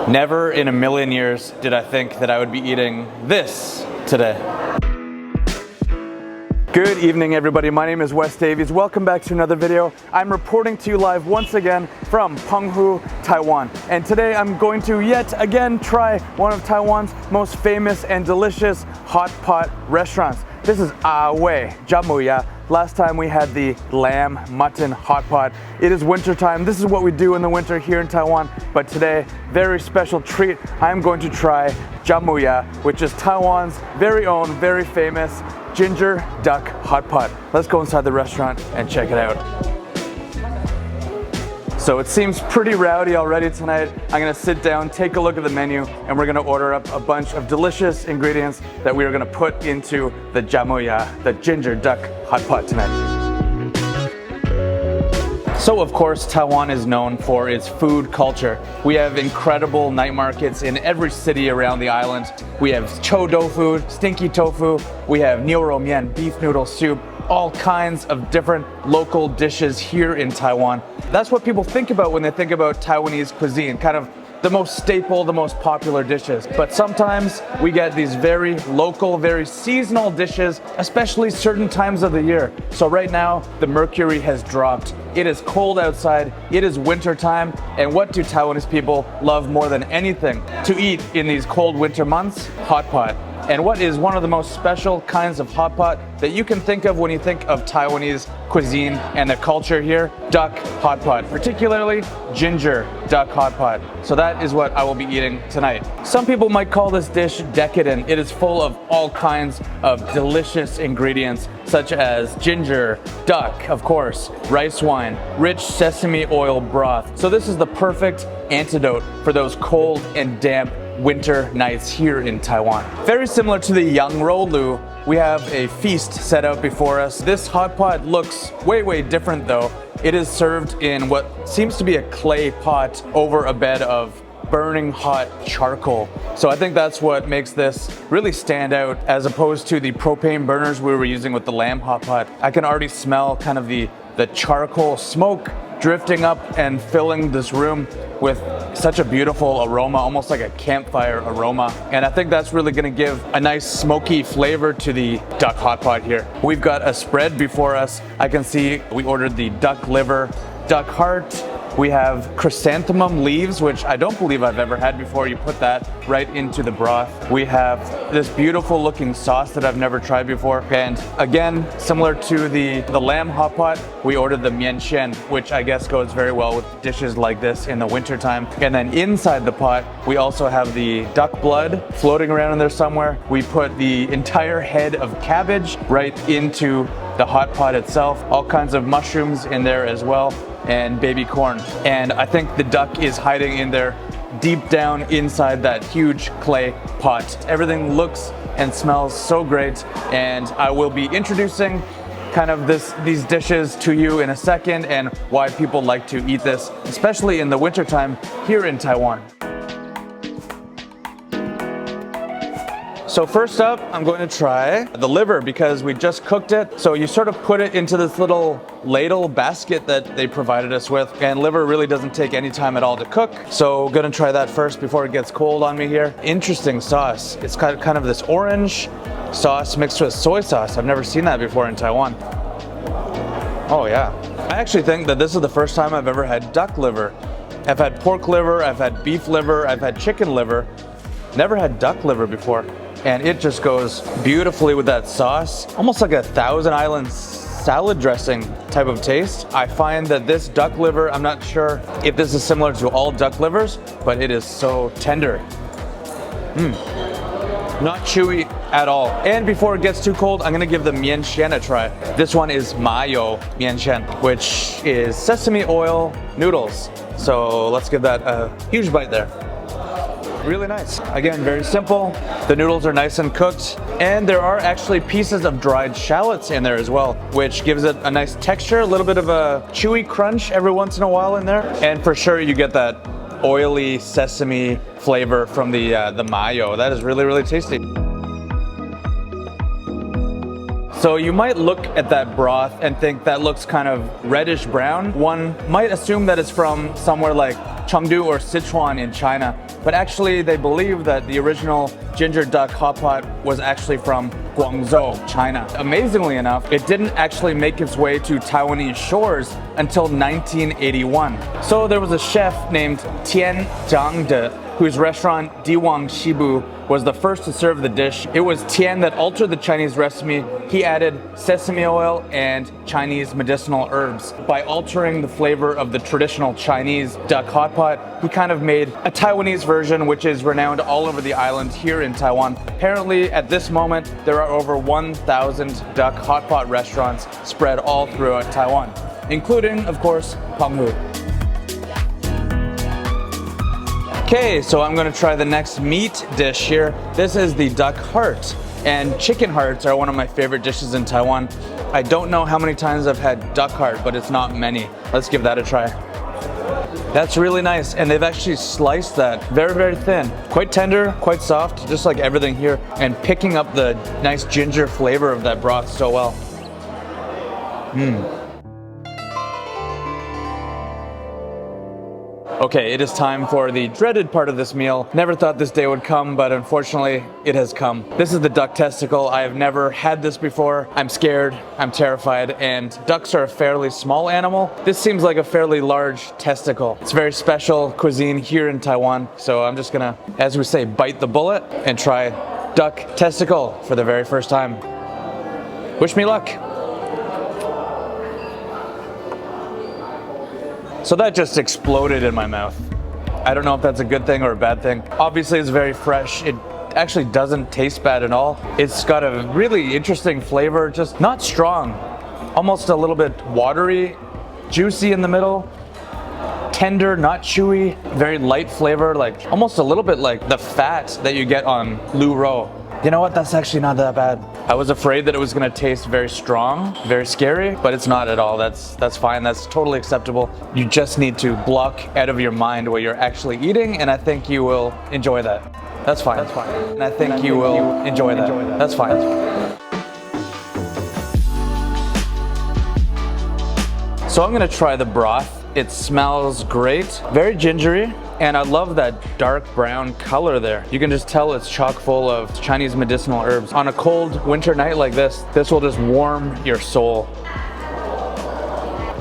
Never in a million years did I think that I would be eating this today. Good evening, everybody. My name is Wes Davies. Welcome back to another video. I'm reporting to you live once again from Penghu, Taiwan. And today I'm going to yet again try one of Taiwan's most famous and delicious hot pot restaurants. This is Wei姜母鸭. Last time we had the lamb mutton hot pot. It is winter time. This is what we do in the winter here in Taiwan. But today, very special treat. I'm going to try姜母鸭, which is Taiwan's very own, very famous ginger duck hot pot. Let's go inside the restaurant and check it out. So it seems pretty rowdy already tonight. I'm gonna sit down, take a look at the menu, and we're gonna order up a bunch of delicious ingredients that we are gonna put into the姜母鸭, the ginger duck hot pot tonight. So of course, Taiwan is known for its food culture. We have incredible night markets in every city around the island. We have chou tofu, stinky tofu. We have niu rou mian, beef noodle soup. All kinds of different local dishes here in Taiwan. That's what people think about when they think about Taiwanese cuisine, kind of the most staple, the most popular dishes. But sometimes we get these very local, very seasonal dishes, especially certain times of the year. So right now, the mercury has dropped. It is cold outside, it is winter time, and what do Taiwanese people love more than anything to eat in these cold winter months? Hot pot. And what is one of the most special kinds of hot pot that you can think of when you think of Taiwanese cuisine and the culture here? Duck hot pot, particularly ginger duck hot pot. So that is what I will be eating tonight. Some people might call this dish decadent. It is full of all kinds of delicious ingredients, such as ginger, duck, of course, rice wine, rich sesame oil broth. So this is the perfect antidote for those cold and damp winter nights here in Taiwan. Very similar to the yang rou lu, we have a feast set out before us. This hot pot looks way different though. It is served in what seems to be a clay pot over a bed of burning hot charcoal. So I think that's what makes this really stand out as opposed to the propane burners we were using with the lamb hot pot. I can already smell kind of the charcoal smoke drifting up and filling this room with such a beautiful aroma, almost like a campfire aroma. And I think that's really gonna give a nice smoky flavor to the duck hot pot here. We've got a spread before us. I can see we ordered the duck liver, duck heart. We have chrysanthemum leaves, which I don't believe I've ever had before. You put that right into the broth. We have this beautiful looking sauce that I've never tried before. And again, similar to the lamb hot pot, we ordered the mian xian, which I guess goes very well with dishes like this in the wintertime. And then inside the pot, we also have the duck blood floating around in there somewhere. We put the entire head of cabbage right into the hot pot itself. All kinds of mushrooms in there as well, and baby corn. And I think the duck is hiding in there deep down inside that huge clay pot. Everything looks and smells so great, and I will be introducing kind of these dishes to you in a second and why people like to eat this, especially in the wintertime here in Taiwan. So first up, I'm going to try the liver because we just cooked it. So you sort of put it into this little ladle basket that they provided us with, and liver really doesn't take any time at all to cook. So gonna try that first before it gets cold on me here. Interesting sauce. It's kind of this orange sauce mixed with soy sauce. I've never seen that before in Taiwan. Oh yeah. I actually think that this is the first time I've ever had duck liver. I've had pork liver, I've had beef liver, I've had chicken liver. Never had duck liver before. And it just goes beautifully with that sauce. Almost like a Thousand Island salad dressing type of taste. I find that this duck liver, I'm not sure if this is similar to all duck livers, but it is so tender. Not chewy at all. And before it gets too cold, I'm gonna give the mian xian a try. This one is mayo mian xian, which is sesame oil noodles. So let's give that a huge bite there. Really nice. Again, very simple. The noodles are nice and cooked. And there are actually pieces of dried shallots in there as well, which gives it a nice texture, a little bit of a chewy crunch every once in a while in there. And for sure you get that oily sesame flavor from the mayo. That is really tasty. So you might look at that broth and think that looks kind of reddish brown. One might assume that it's from somewhere like Chengdu or Sichuan in China, but actually they believe that the original ginger duck hot pot was actually from Guangzhou, China. Amazingly enough, it didn't actually make its way to Taiwanese shores until 1981. So there was a chef named Tian Zhangde, whose restaurant Diwang Shibu was the first to serve the dish. It was Tian that altered the Chinese recipe. He added sesame oil and Chinese medicinal herbs. By altering the flavor of the traditional Chinese duck hot pot, he kind of made a Taiwanese version, which is renowned all over the island here in Taiwan. Apparently, at this moment, there are over 1,000 duck hot pot restaurants spread all throughout Taiwan, including, of course, Penghu. Okay, so I'm gonna try the next meat dish here. This is the duck heart, and chicken hearts are one of my favorite dishes in Taiwan. I don't know how many times I've had duck heart, but it's not many. Let's give that a try. That's really nice, and they've actually sliced that very, very thin. Quite tender, quite soft, just like everything here, and picking up the nice ginger flavor of that broth so well. Okay, it is time for the dreaded part of this meal. Never thought this day would come, but unfortunately, it has come. This is the duck testicle. I have never had this before. I'm scared, I'm terrified, and ducks are a fairly small animal. This seems like a fairly large testicle. It's very special cuisine here in Taiwan, so I'm just gonna, as we say, bite the bullet and try duck testicle for the very first time. Wish me luck. So that just exploded in my mouth. I don't know if that's a good thing or a bad thing. Obviously it's very fresh. It actually doesn't taste bad at all. It's got a really interesting flavor, just not strong. Almost a little bit watery, juicy in the middle, tender, not chewy, very light flavor, like almost a little bit like the fat that you get on lu rou. You know what, that's actually not that bad. I was afraid that it was gonna taste very strong, very scary, but it's not at all. That's fine, that's totally acceptable. You just need to block out of your mind what you're actually eating, and I think you will enjoy that. That's fine. That's fine. And I think you will enjoy that. That's fine. So I'm gonna try the broth. It smells great, very gingery, and I love that dark brown color there. You can just tell it's chock full of Chinese medicinal herbs. On a cold winter night like this will just warm your soul.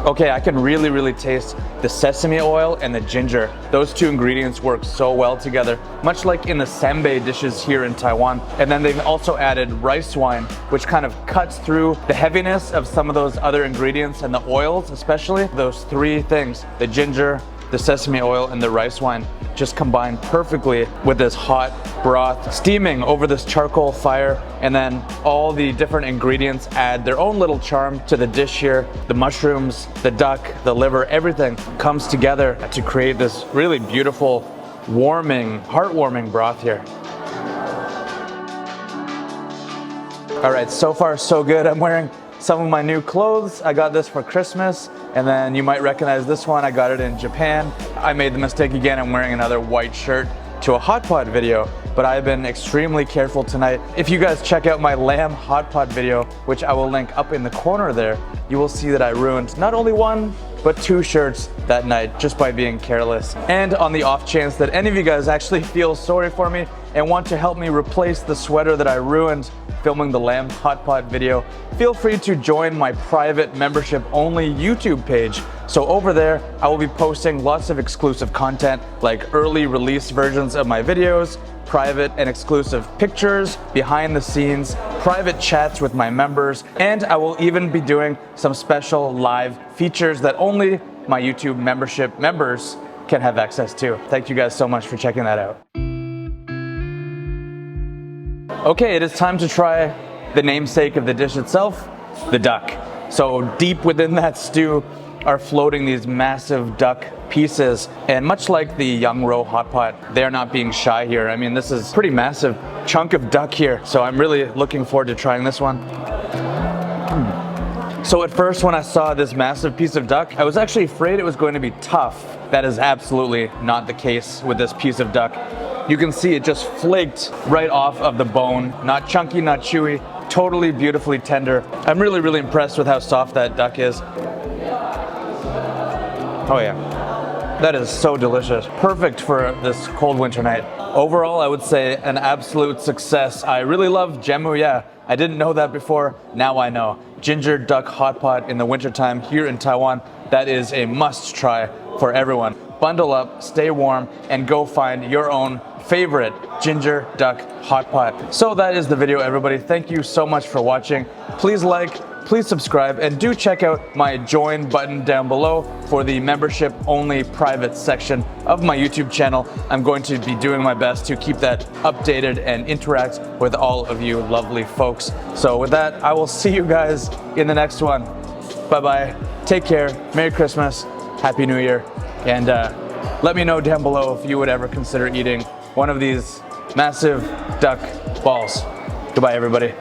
Okay, I can really taste the sesame oil and the ginger. Those two ingredients work so well together, much like in the senbei dishes here in Taiwan. And then they've also added rice wine, which kind of cuts through the heaviness of some of those other ingredients, and the oils especially. Those three things, the ginger, the sesame oil, and the rice wine, just combine perfectly with this hot broth steaming over this charcoal fire. And then all the different ingredients add their own little charm to the dish here. The mushrooms, the duck, the liver, everything comes together to create this really beautiful, warming, heartwarming broth here. All right, so far so good. I'm wearing some of my new clothes. I got this for Christmas, and then you might recognize this one. I got it in Japan. I made the mistake again. I'm wearing another white shirt to a hot pot video, but I've been extremely careful tonight. If you guys check out my lamb hot pot video, which I will link up in the corner there, you will see that I ruined not only one, but two shirts that night just by being careless. And on the off chance that any of you guys actually feel sorry for me and want to help me replace the sweater that I ruined filming the lamb hot pot video, feel free to join my private membership only YouTube page. So over there, I will be posting lots of exclusive content like early release versions of my videos, private and exclusive pictures, behind the scenes, private chats with my members, and I will even be doing some special live features that only my YouTube membership members can have access to. Thank you guys so much for checking that out. Okay, it is time to try the namesake of the dish itself, the duck. So deep within that stew are floating these massive duck pieces, and much like the yang rou hot pot, they're not being shy here. I mean, this is a pretty massive chunk of duck here, so I'm really looking forward to trying this one. So at first when I saw this massive piece of duck, I was actually afraid it was going to be tough. That is absolutely not the case with this piece of duck. You can see it just flaked right off of the bone, not chunky, not chewy, totally beautifully tender. I'm really impressed with how soft that duck is. Oh yeah. That is so delicious. Perfect for this cold winter night. Overall, I would say an absolute success. I really love姜母鴨. I didn't know that before, now I know. Ginger duck hot pot in the wintertime here in Taiwan. That is a must try for everyone. Bundle up, stay warm, and go find your own favorite ginger duck hot pot. So that is the video, everybody. Thank you so much for watching. Please like, please subscribe, and do check out my join button down below for the membership only private section of my YouTube channel. I'm going to be doing my best to keep that updated and interact with all of you lovely folks. So with that, I will see you guys in the next one. Bye-bye. Take care. Merry Christmas. Happy New Year. And let me know down below if you would ever consider eating one of these massive duck balls. Goodbye, everybody.